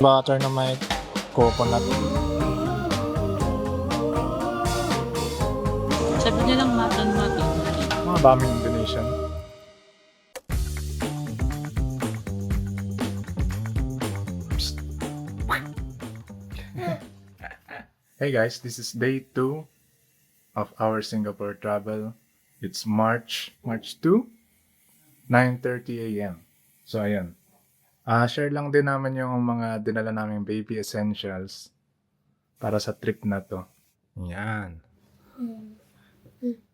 Butter na may coconut. Sabi nilang matan. Mga daming Indonesian. Psst. Hey guys, this is day 2 of our Singapore travel. It's March 2, 9:30 a.m. So ayan. Share lang din namin yung mga dinala naming baby essentials para sa trip na to. Yan.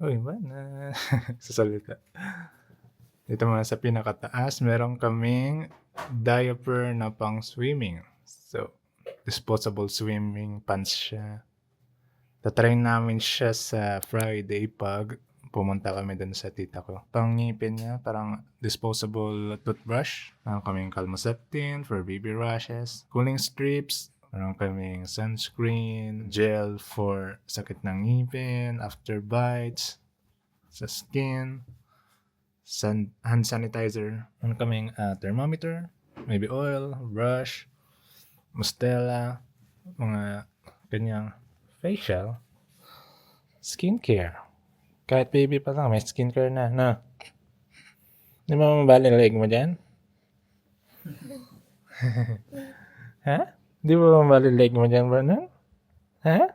Uy, mana. Sa salita. Dito muna sa pinakataas, meron kaming diaper na pang swimming. So, disposable swimming pants siya. Tatry namin siya sa Friday pag pumunta kami dun sa tita ko. Pang ngipin niya, parang disposable toothbrush. Meron kaming Calmoseptin for baby rashes. Cooling strips. Meron kaming sunscreen. Gel for sakit ng ngipin. After bites. Sa skin. Hand sanitizer. Meron kaming thermometer. Maybe oil. Brush. Mustela. Mga kanyang facial. Skincare. Kahit baby pa lang, may skincare na. No? Di ba mabali leg mo dyan? Ha? Di ba mabali leg mo dyan, bro? No? Ha?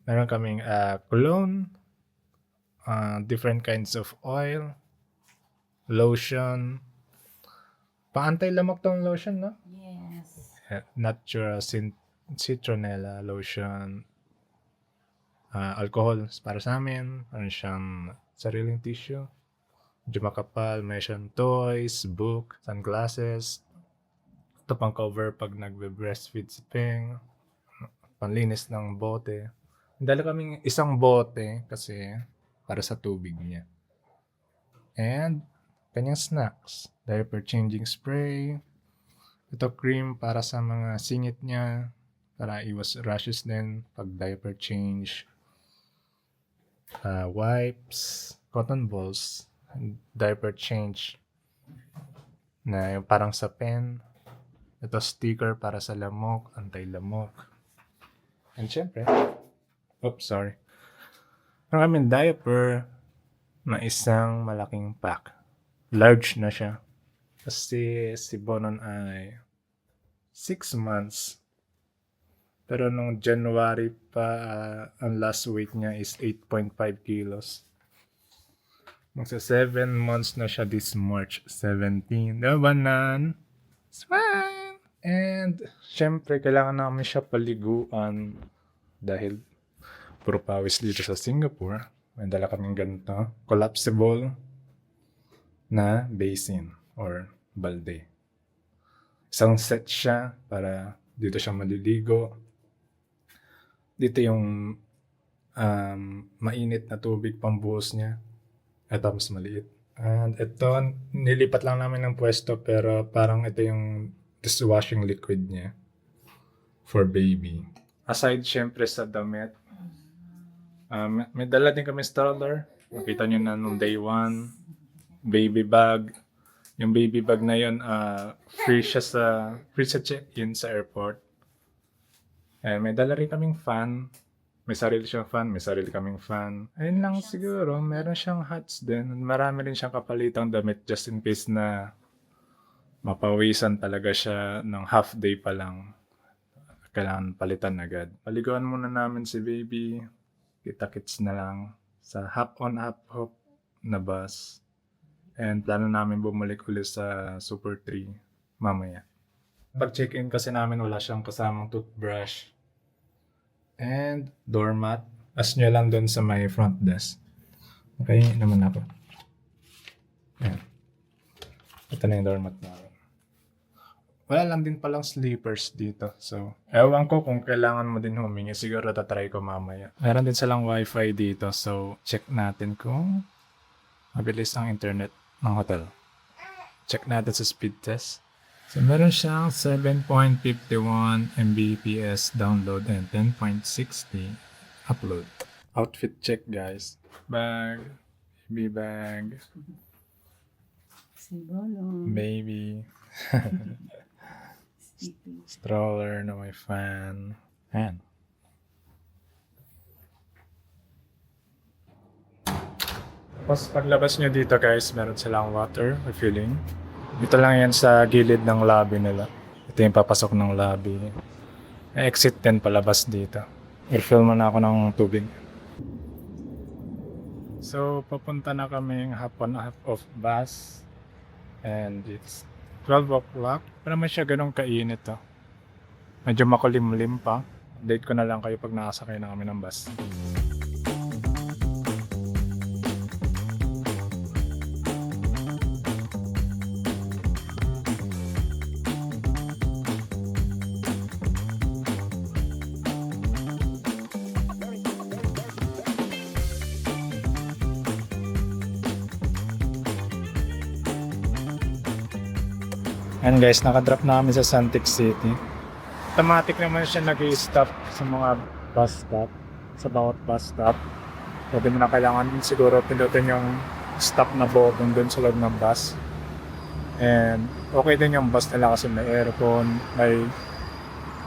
Meron kaming cologne, different kinds of oil, lotion. Pa-anti-lamok tong lotion, no? Yes. Natural citronella lotion. Alcohol para sa amin. Meron siyang sariling tissue. Medyo makapal. May siyang toys, book, sunglasses. Ito pang cover pag nagbe-breastfeed si Peng. Panlinis ng bote. Dala kaming isang bote kasi para sa tubig niya. And kanyang snacks. Diaper changing spray. Ito cream para sa mga singit niya. Para iwas rashes din pag diaper change. Wipes, cotton balls, diaper change na yung parang sa pen. Ito sticker para sa lamok, anti-lamok. And syempre, sorry. Meron kaming diaper na isang malaking pack. Large na siya. Kasi si Bonon ay 6 months. Pero nung January pa, ang last weight niya is 8.5 kilos. Magsa 7 months na siya this March 17. Diba, Nan? Smile! And, syempre, kailangan namin siya paliguan dahil puro pawis dito sa Singapore. May dala kaming ganito. Collapsible na basin or balde. Isang set siya para dito siya maliligo. Dito yung mainit na tubig pambuhos niya. Ito mas maliit. And ito, nilipat lang namin ng pwesto pero parang ito yung dishwashing liquid niya for baby. Aside syempre sa damit, may dala din kami stroller. Makita nyo na nung day 1. Baby bag. Yung baby bag na yun, free sa check-in sa airport. May dala rin kaming fan. May sarili siyang fan, may sarili kaming fan. Ayun lang siguro, meron siyang hats din. Marami rin siyang kapalitang damit just in case na mapawisan talaga siya ng half day pa lang. Kailangan palitan agad. Paliguan muna namin si baby. Kita-kits na lang sa hop-on, hop-off na bus. And plano namin bumalik ulit sa Super 3 mamaya. Pag check-in kasi namin wala siyang kasamang toothbrush and doormat. As nyo lang doon sa may front desk. Okay, naman ako. Ayan. Ito na yung doormat namin. Wala lang din palang sleepers dito. So, ewan ko kung kailangan mo din humingi. Siguro tatry ko mamaya. Meron din silang wifi dito. So, check natin kung mabilis ang internet ng hotel. Check natin sa speed test. So, meron siyang 7.51 Mbps download and 10.60 upload. Outfit check, guys. Bag. Baby bag. Si Bolong. Baby. Stroller na may fan. Ayan. Tapos paglabas nyo dito guys, meron silang water refilling. Dito lang yan sa gilid ng lobby nila. Ito yung papasok ng lobby. Exit din palabas dito. I-fill muna ako ng tubig. So, papunta na kaming half on half of bus. And it's 12 o'clock. Pero naman siya ganun kainit to. Medyo makulimlim pa. Update ko na lang kayo pag nakasakay na kami ng bus. And guys, nakadrop na kami sa Santic City. Automatic naman siya nag-i-stop sa mga bus stop. Sa bawat bus stop. So, di mo na kailangan siguro pindutin yung stop na button dun sa loob ng bus. And okay din yung bus nila kasi may aircon, may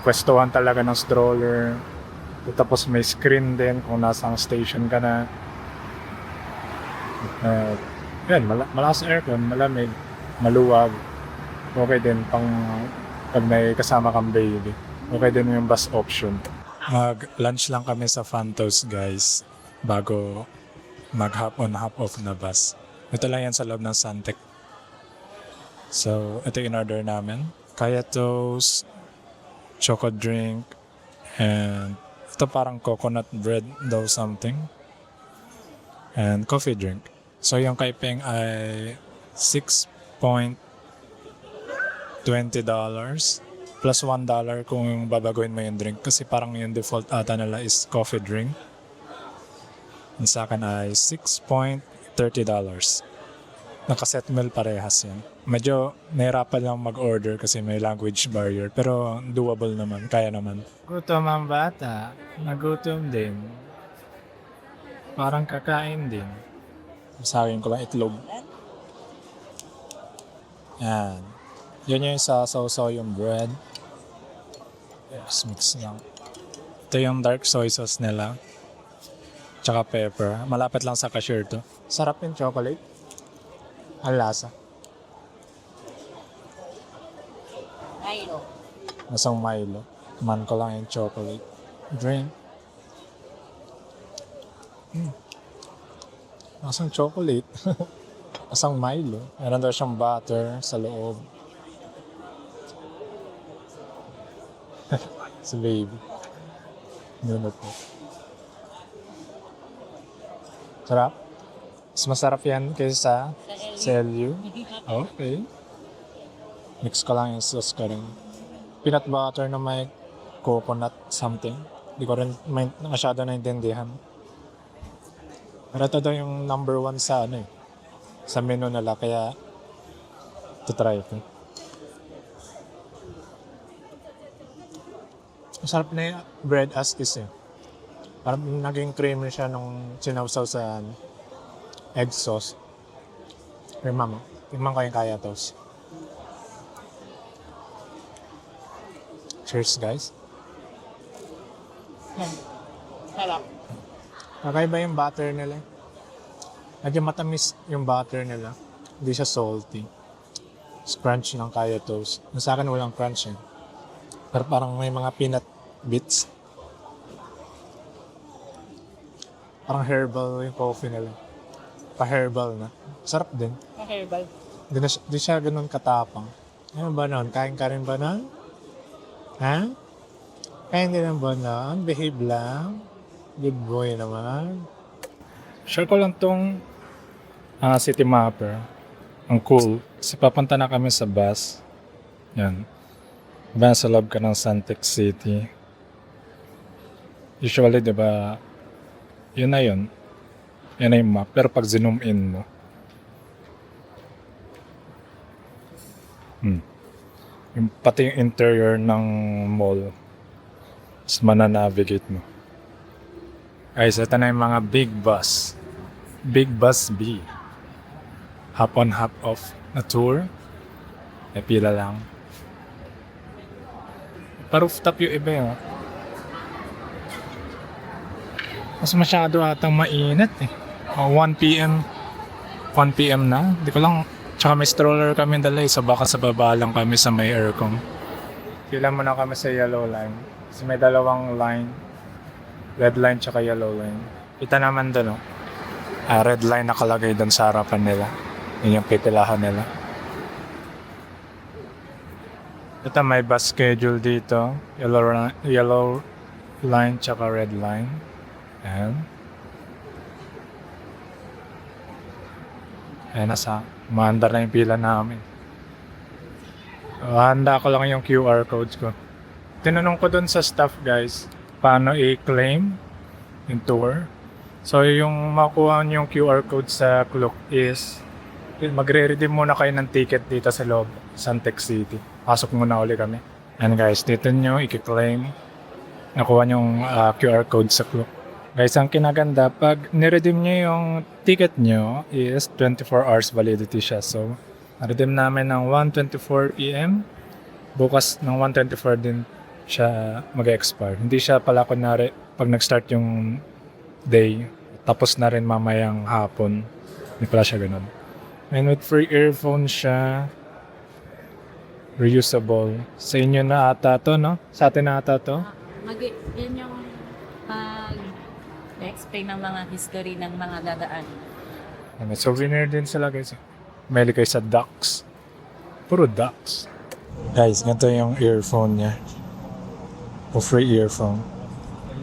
pwestuhan talaga ng stroller. Tapos may screen din kung nasang station ka na. Yan, malakas aircon, malamig, maluwag. Okay din pang pag may kasama kang baby. Okay din yung bus option. Mag-lunch lang kami sa Fantos guys bago mag-hop on hop off na bus. Ito lang yan sa loob ng Santec. So, ito yung order namin. Kaya toast, choco drink, and ito parang coconut bread daw something. And coffee drink. So, yung kay Peng ay $6.20 plus $1 kung babaguhin mo yung drink kasi parang yung default ata nila is coffee drink. Ang sa akin ay $6.30. Naka-set meal parehas yan. Medyo nahirapan lang mag-order kasi may language barrier pero doable naman, kaya naman. Gutom ang bata, nagutom din. Parang kakain din. Sa akin ko lang itlog. Yan. Yan yung sasaw yung bread. Yes, mix lang. Ito yung dark soy sauce nila. Tsaka pepper. Malapit lang sa cashier to. Sarap yung chocolate. Ang lasa. Milo. Masang Milo. Man ko lang yung chocolate. Drink. Masang chocolate. Masang Milo. Meron daw siyang butter sa loob. Si baby. Nunot mo. Sarap? Mas masarap yan kaysa sa LU. Okay. Mix ko lang yung sauce ko rin. Peanut butter na may coconut something. Hindi ko rin masyado naintindihan. Pero ito daw yung number 1 sa sa menu nila. Kaya ito try ko. Masarap na yung bread as is Parang naging creamy siya nung sinawsaw sa egg sauce. Tingnan ko yung kaya toast. Cheers guys. Sarap. Kakaiba yung butter nila. Medyo matamis yung butter nila. Hindi siya salty. It's crunchy ng kaya toast. Sa akin walang crunch Pero parang may mga peanut bits. Parang herbal yung coffee nila. Pa-herbal na. Sarap din. Herbal. Di siya ganun katapang. Ano ba nun? Kain ka rin ba nun? Ha? Kain din ba nun? Behave lang. Good boy naman. Share ko lang tong city mapper. Ang cool. Kasi papunta na kami sa bus. Yan. Diba sa loob ka ng Santec City? Usually, diba, yun na yun. Yan na yung map. Pero pag zoom in mo, yung pati yung interior ng mall, mas mananavigate mo. Guys, ito na yung mga big bus. Big Bus B. Hop on, hop off na tour. May pila lang. Pa-rooftop yung iba yun. Mas masyado atang mainit eh. 1 p.m. 1 p.m. na. Di ko lang. Tsaka may stroller kami dala eh. So baka sa baba lang kami sa may aircon. Pila muna kami sa yellow line. Kasi may dalawang line. Red line tsaka yellow line. Kita naman doon, no? Red line nakalagay doon sa harapan nila. Yun yung pipilahan nila. Ito may bus schedule dito. Yellow line tsaka red line. Ayan. Ayan nasa. Maandar na yung pila namin. Handa ko lang yung QR codes ko. Tinanong ko dun sa staff guys, paano i-claim yung tour. So yung makuha nyo yung QR code sa Klook is magre-redeem muna kayo ng ticket dito sa loob, Suntec City. Pasok muna uli kami. And guys, dito nyo i-claim. Nakuha nyo yung QR code sa Klook. Guys, ang kinaganda, pag niredeem nyo yung ticket nyo is 24 hours validity siya. So, na-redeem namin ng 1:24 p.m. Bukas ng 1:24 din siya mag-expire. Hindi siya pala kunwari pag nag-start yung day, tapos na rin mamayang hapon. Hindi pala siya ganun. And with free earphone siya, reusable. Sa inyo na ata to, no? Sa atin na ata to. Yan yung explain ng mga history ng mga dadaan. May souvenir din sila guys. May kayo sa ducks. Puro ducks. Guys, ganito yung earphone niya. O free earphone.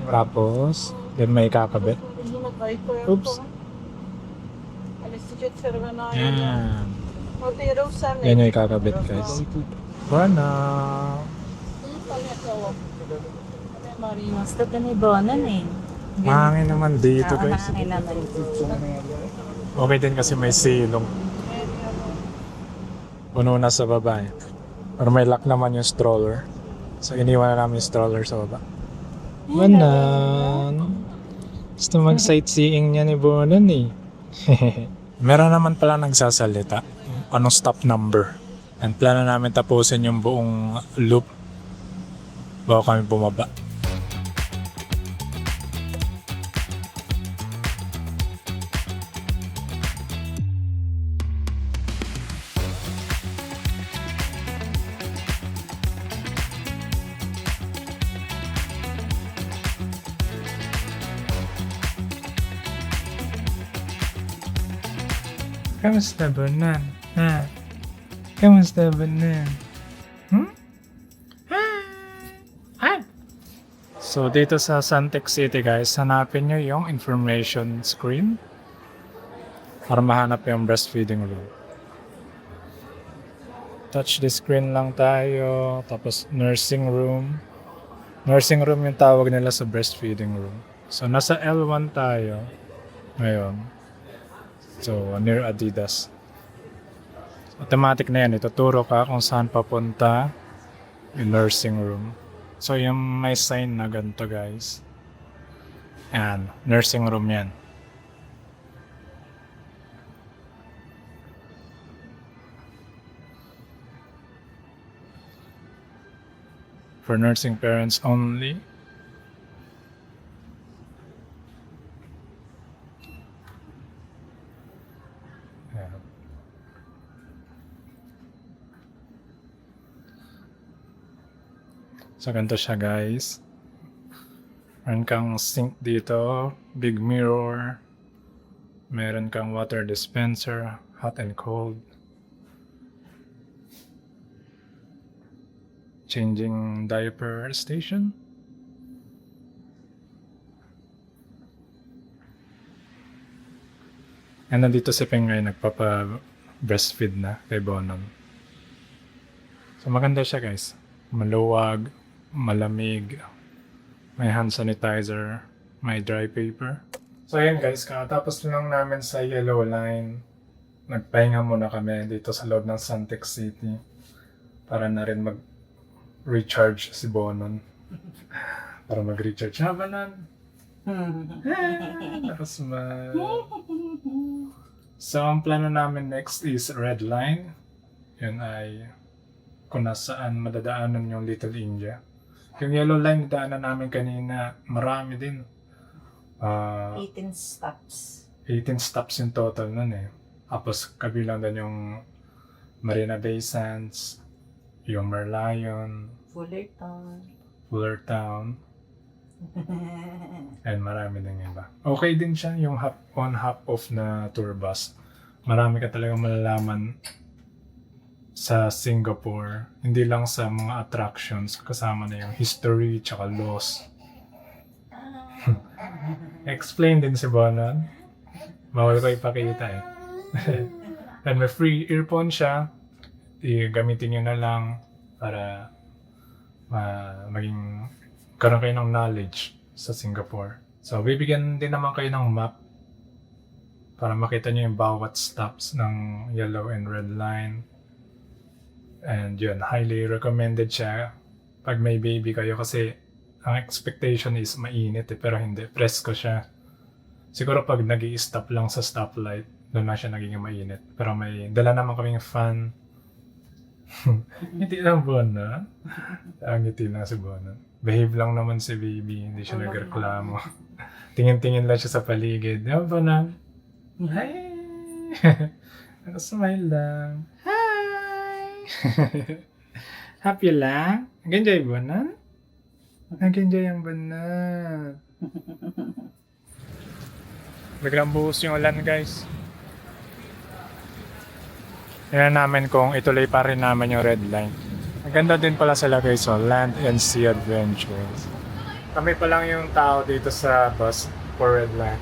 Tapos, then may kakabit. Oops. Yan. Yan yung kakabit guys. Bana. Marinos, ito na ibonan eh. Mahangin naman dito guys. Hangin naman. Okay din kasi may silong. Puno na sa baba eh. Pero may lock naman yung stroller. So iniwan na namin yung stroller sa baba. Manan. Gusto mag-sightseeing niya ni Bonan eh. Meron naman pala nagsasalita. Anong stop number. And plano namin tapusin yung buong loop bago kami bumaba. Kamusta Bonan? Ha? Kamusta Bonan? Hi! So dito sa Suntec City guys, hanapin nyo yung information screen para mahanap yung breastfeeding room. Touch the screen lang tayo, tapos nursing room. Nursing room yung tawag nila sa breastfeeding room. So nasa L1 tayo ngayon. So, near Adidas. Automatic na yan. Ituturo ka kung saan papunta yung nursing room. So, yung may sign na ganito guys. Yan. Nursing room yan. For nursing parents only. So, ganito siya guys. Meron kang sink dito, big mirror. Meron kang water dispenser, hot and cold. Changing diaper station. And nandito si Pengay nagpapa-breastfeed na kay Bonon. So maganda siya guys. Maluwag, malamig, may hand sanitizer, may dry paper. So ayan guys, katapos lang namin sa yellow line. Nagpahinga muna kami dito sa loob ng Suntec City para na rin mag-recharge si Bonon. Para mag-recharge. Habanan! Nakasmile. So ang plano namin next is red line. Yun ay kung nasaan madadaanan yung Little India. Yung yellow line na daanan namin kanina, marami din. 18 stops. 18 stops in total nun eh. Tapos kabilang din yung Marina Bay Sands, yung Merlion, Fullertown, and marami din iba. Okay din siya yung half on half off na tour bus. Marami ka talagang malalaman sa Singapore. Hindi lang sa mga attractions, kasama na yung history tsaka laws. Explain din si Bonan. Bawal ko ipakita eh. And may free earphone siya. Gamitin nyo na lang para maging karoon kayo ng knowledge sa Singapore. So, bibigyan din naman kayo ng map para makita nyo yung bawat stops ng yellow and red line. And yun, highly recommended siya pag may baby kayo kasi ang expectation is mainit eh, pero hindi. Presko siya. Siguro pag nag-i-stop lang sa stoplight, doon na siya naging mainit. Pero may dala naman kaming fan. Ngiti lang Bona. Ang ngiti lang si Bona. Behave lang naman si baby, hindi siya nagreklamo. Tingin-tingin lang siya sa paligid. Di ba Bona? Hi! Nakasmile lang. Hi! Happy lang? Nag-enjoy Bona? Nag-enjoy ang Bona. Biglang buhos yung ulan guys. Tingnan namin kung ituloy pa rin namin yung red line. Ang ganda din pala sila guys, so Land and Sea Adventures. Kami pa lang yung tao dito sa bus for red line.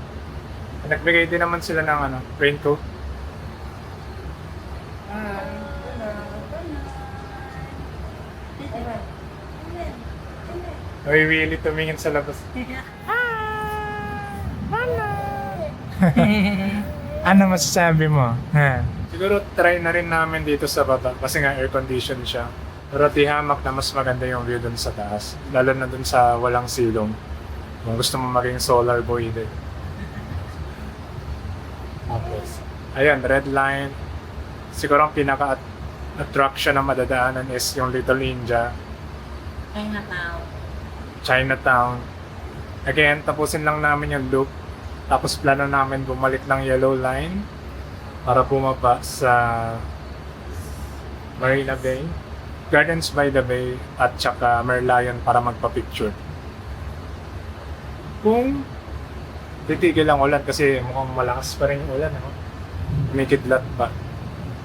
Nagbigay din naman sila ng raincoat. Willie tumingin sa labas. Ano masasabi mo? Siguro try na rin namin dito sa baba kasi nga air condition siya. Pero tihamak na mas maganda yung view dun sa taas. Lalo na dun sa walang silong. Kung gusto mo maging solar boy din. Tapos, ayan, red line. Siguro ang pinaka-attraction na madadaanan is yung Little India. Chinatown. Again, tapusin lang namin yung loop. Tapos plano namin bumalik ng yellow line para bumaba sa Marina Bay, Gardens by the Bay, at saka Merlion para magpa-picture. Kung titigil ang ulan kasi mukhang malakas pa rin yung ulan, may kidlat pa.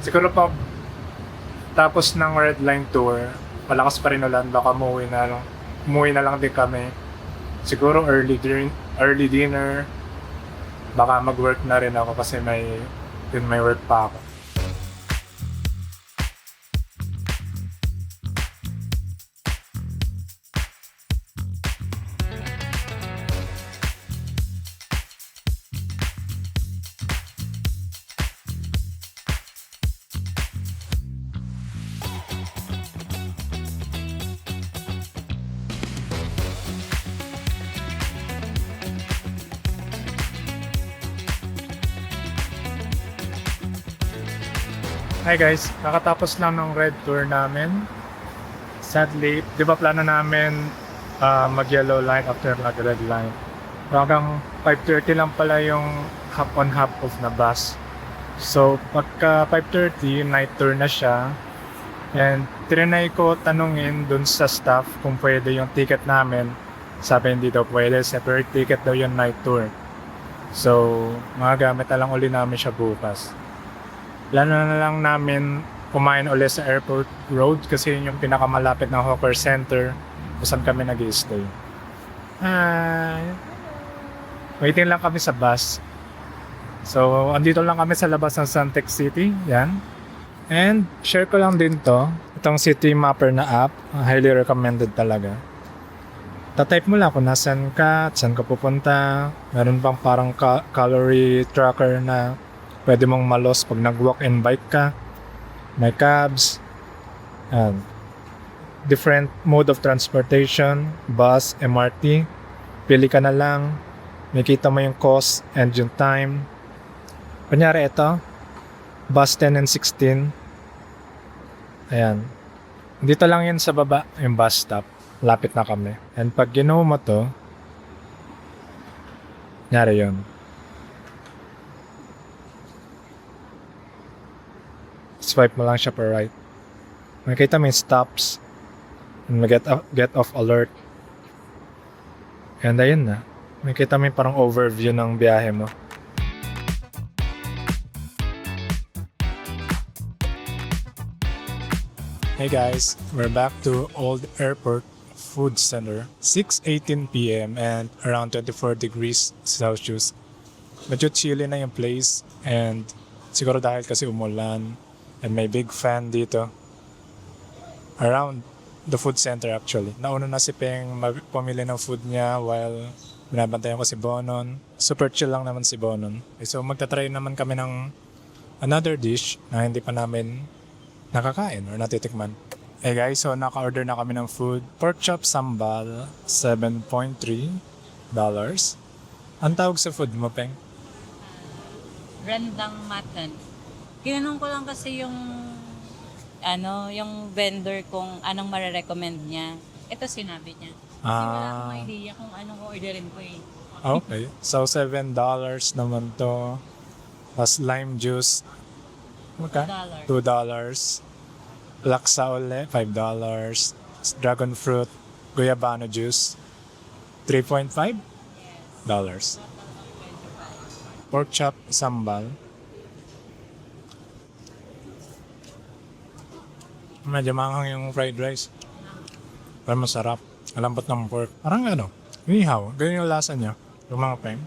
Siguro pa tapos ng Red Line Tour, malakas pa rin ulan, baka umuwi na lang din kami. Siguro early dinner, baka mag-work na rin ako kasi may work pa ako. Hi guys, nakatapos lang ng red tour namin. Sadly, di ba plano namin mag-yellow line after mag-red line. Hanggang 5:30 lang pala yung half on half off na bus. So pagka 5:30, night tour na siya. And trinay ko tanungin dun sa staff kung pwede yung ticket namin. Sabi hindi daw pwede, separate ticket daw yung night tour. So magagamit na lang uli namin siya bukas. Plano na lang namin kumain ulit sa Airport Road kasi yun yung pinakamalapit na hawker center kung saan kami nag-i-stay. Hi! Waiting lang kami sa bus. So, andito lang kami sa labas ng Suntec City. Yan. And, share ko lang din to. Itong City Mapper na app. Highly recommended talaga. Tatype mo lang kung nasan ka, at saan ka pupunta. Meron bang parang calorie tracker na pwede mong malos pag nag-walk and bike ka. May cabs. Different mode of transportation. Bus, MRT. Pili ka na lang. Makita mo yung cost and yung time. Kunyari ito. Bus 10 and 16. Ayan. Dito lang yan sa baba, yung bus stop. Lapit na kami. And pag ginuho mo to, nyari yun. Swipe mo lang siya pa right. Makikita mo yung stops. And get off alert. And ayun na. Makikita mo yung parang overview ng biyahe mo. Hey guys, we're back to Old Airport Food Center. 6:18 p.m. and around 24 degrees Celsius. Medyo chilly na yung place and siguro dahil kasi umulan and may big fan dito. Around the food center actually. Nauna na si Peng pumili ng food niya while binabantayan ko si Bonon. Super chill lang naman si Bonon. So magta-try naman kami ng another dish na hindi pa namin nakakain or natitikman. Hey guys, so naka-order na kami ng food. Pork chop sambal, $7.3. Ang tawag sa food mo, Peng? Rendang mutton. Kinanong ko lang kasi yung yung vendor kung anong marirecommend niya. Ito sinabi niya. Kasi wala akong idea kung anong orderin ko eh. Okay. So, $7 naman to. Plus lime juice. Magka? $2. Laksa uli, $5. Dragon fruit, guayabano juice, $3.5. Pork chop, sambal. Medyo manghang yung fried rice. Pero masarap. Malambot ng pork. Parang inihaw. Ganyan yung lasa niya. Yung mga Peng.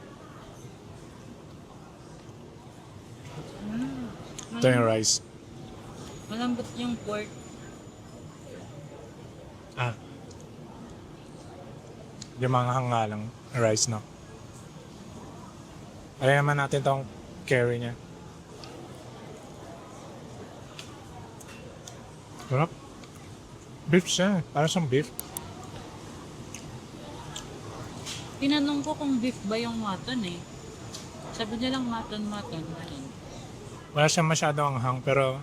Ito yung rice. Malambot yung pork. Yung manghang nga lang. Rice, no? Kaya naman natin tong curry niya. Sarap. Beef siya. Para siyang beef. Tinanong ko kung beef ba yung mutton eh. Sabi niya lang mutton. Wala siyang masyadong anghang pero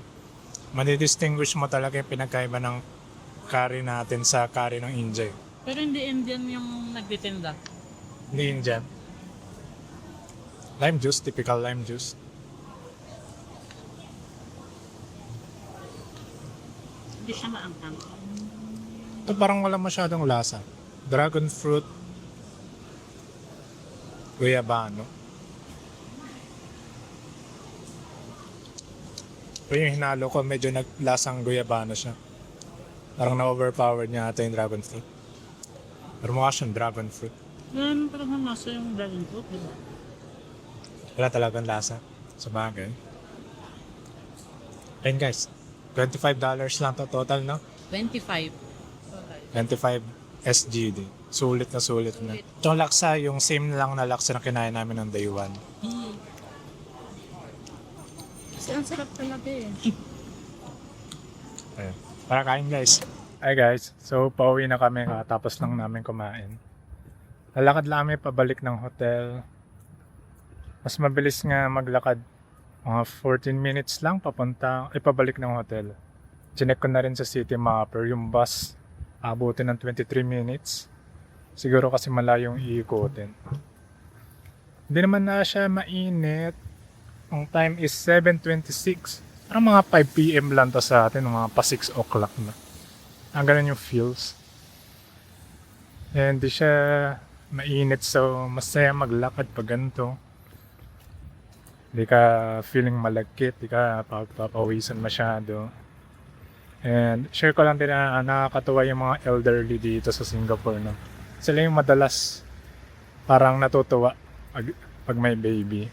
madidistinguish mo talaga yung pinagkaiba ng curry natin sa curry ng India. Pero hindi Indian yung nagtitinda. Hindi Indian. Lime juice, typical lime juice. Hindi siya maanghang. Ito parang wala masyadong lasa. Dragon fruit, guayabano. Ito yung hinalo ko, medyo naglasang guayabano siya. Parang na-overpowered niya ata yung dragon fruit. Pero mukha siyang dragon fruit. Meron talagang nasa yung dragon fruit, di ba? Wala talagang lasa. Sa bagay. Ayun guys, $25 lang to total, no? 25. 25 SGD. Sulit na. Itong laksa, yung same lang na laksa na kinain namin ng day one. Kasi ang sarap talaga eh. Ayun. Para kain guys. Hi guys, so pauwi na kami katapos lang namin kumain. Lalakad lang kami pabalik ng hotel. Mas mabilis nga maglakad. Mga 14 minutes lang pabalik ng hotel. Chinek ko na rin sa city mapper yung bus. Abutin ng 23 minutes. Siguro kasi malayong iikutin. Hindi naman na siya mainit. Ang time is 7:26. Parang mga 5 PM lang to sa atin, mga pa 6 o'clock na. Ang ganun yung feels. And di siya mainit, so masaya maglakad pag ganito. Di ka feeling malagkit, di ka papawisan masyado. And share ko lang din na nakakatuwa yung mga elderly dito sa Singapore, no? Sila yung madalas parang natutuwa pag may baby.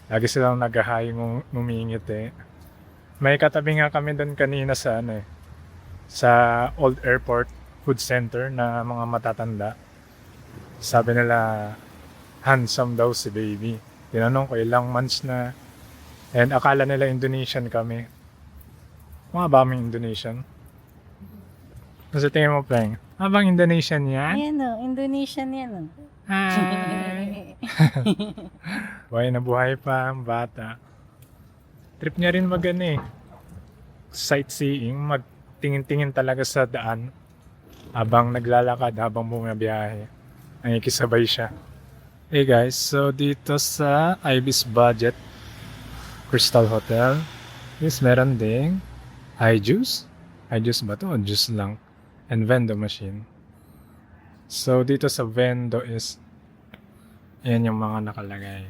Lagi silang nag-hi, ngumingit eh. May katabi nga kami doon kanina sa sa Old Airport Food Center na mga matatanda. Sabi nila handsome daw si baby. Tinanong ko ilang months na. And akala nila Indonesian kami. Mga ba aming Indonesian? Kasi tingin mo, Peng, bang Indonesian yan? Ayan o, Indonesian yan o. Hi! Buhay na buhay pa ang bata. Trip niya rin sightseeing, tingin-tingin talaga sa daan habang naglalakad, habang bumabiyahe. Nakikisabay siya. Hey guys, so dito sa Ibis Budget Crystal Hotel is meron ding iJuice. iJuice ba to? O juice lang. And vendo machine. So dito sa vendo is ayan yung mga nakalagay.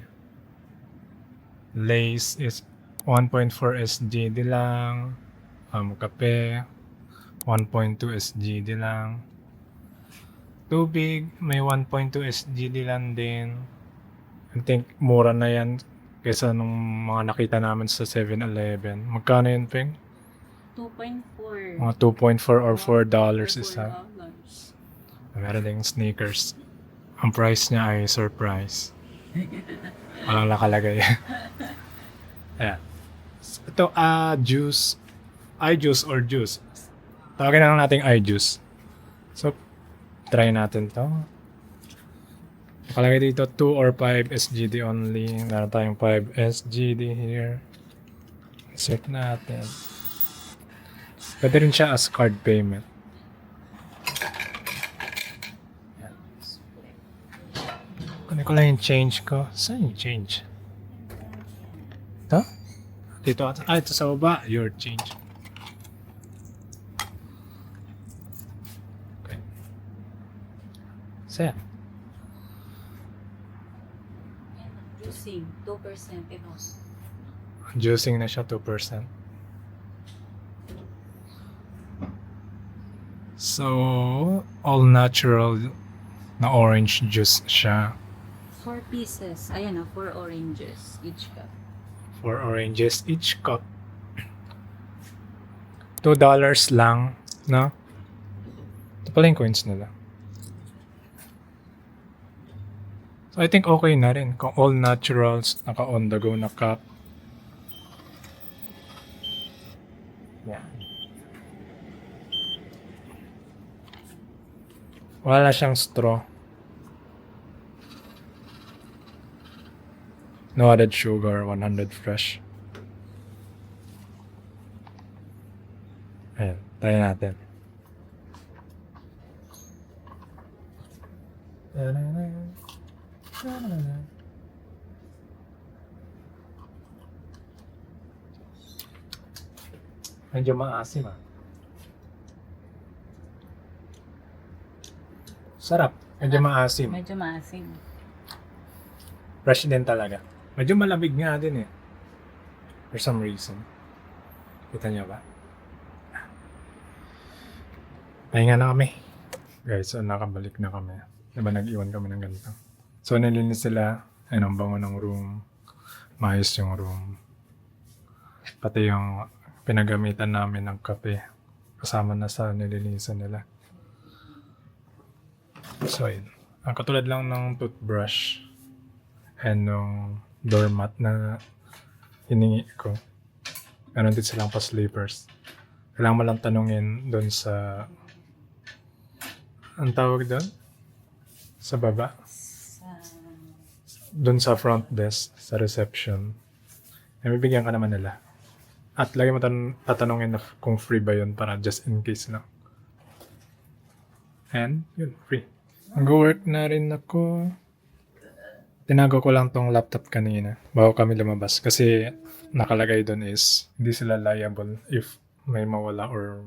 Lace is 1.4 SGD lang. Kape 1.2 SGD lang. Tubig may 1.2 SGD lang din. I think mura na yan kaysa nung mga nakita namin sa 7-Eleven. Magkano yun, Peng? 2.4. Mga 2.4 or $4 isa. $4. Meron ding sneakers. Ang price niya ay surprise. Walang nakalagay. Ayan. Ito, juice. iJuice or juice. Tawagin na lang natin iJuice. So, try natin to. Nakalagay dito 2 or 5 SGD only. Meron tayong 5 SGD here. Check natin. Pwede rin siya as card payment. Kunin ko lang yung change ko. Saan yung change? Ito? Dito ata. Ito sa baba. Your change. Okay. Saan? Juicing, 2% ito. Juicing na siya 2%. So, all natural na orange juice siya. 4 pieces. Ayan na, 4 oranges each cup. 4 oranges each cup. $2 lang, no? Ito pala yung coins nila. So, I think okay na rin. Kung all naturals, naka on the go na cup. Yeah. Wala siyang straw. No added sugar, 100 fresh. Ayan, try natin. Medyo maasim ah. Sarap. Medyo maasim. Medyo maasim. Fresh din talaga. Medyo malamig nga din eh. For some reason. Kita niyo ba? Pahinga na kami. Guys, so nakabalik na kami. Diba nag-iwan kami ng ganito. So nilinis sila. Ayun ang bango ng room. Maayos yung room. Pati yung pinagamitan namin ng kape. Kasama na sa nilinisan nila. So yun. Ang katulad lang ng toothbrush and nung doormat na hiningi ko. Meron din silang pa-sleepers. Kailangan mo lang tanungin doon sa ang tawag doon? Sa baba? Doon sa front desk, sa reception. May bibigyan ka naman nila. At lagi mo tatanungin na kung free ba yun para just in case lang. And yun, free. Mag-work na rin ako. Tinago ko lang tong laptop kanina bago kami lumabas kasi nakalagay doon is hindi sila liable if may mawala or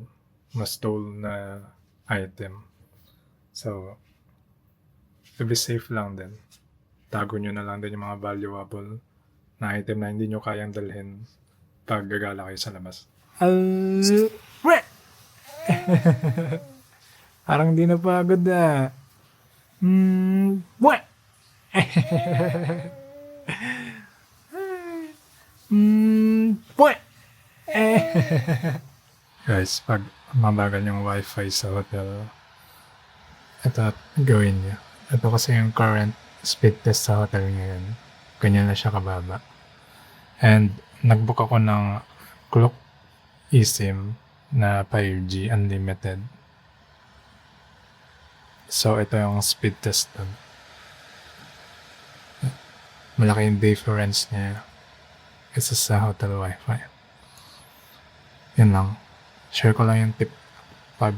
ma-stole na item. So, to be safe lang din. Tago nyo na lang din yung mga valuable na item na hindi nyo kayang dalhin pag gagala kayo sa labas. Parang di napagod ah. Buwe! Buwe! Guys, pag mabagal yung wifi sa hotel, ito gawin niyo. Ito kasi yung current speed test sa hotel ngayon. Ganyan na siya kababa. And nagbook ako ng Klook eSIM na 5G unlimited. So ito yung speed test dun. Malaki yung difference niya isa sa hotel wifi. Yun lang. share ko lang yung tip pag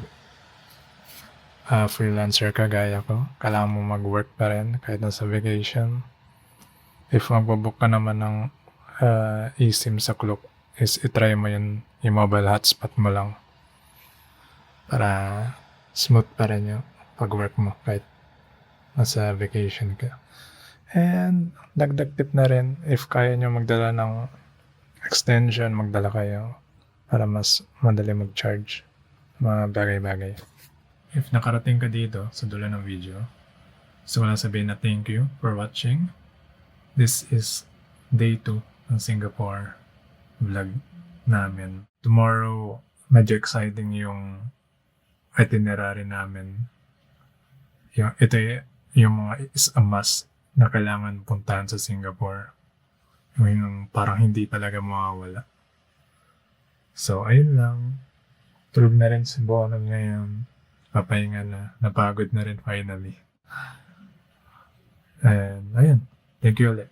freelancer ka gaya ko. Kailangan mo mag-work pa rin kahit nasa vacation. If magbabook ka naman ng eSIM sa Klook, is itry mo yung mobile hotspot mo lang para smooth pa rin yung pag-work mo kahit nasa vacation ka. And dagdag tip na rin, if kaya nyo magdala ng extension, magdala kayo para mas madali mag-charge mga bagay-bagay. If nakarating ka dito sa dulo ng video, gusto ko lang sabihin na thank you for watching. This is day 2 ng Singapore vlog namin. Tomorrow, medyo exciting yung itinerary namin. Ito yung mga is a must na kailangan puntahan sa Singapore. Yung parang hindi talaga mawawala. So, ayun lang. Tulog na rin si Bonan ngayon. Papahinga na. Napagod na rin finally. And, ayun. Thank you ulit.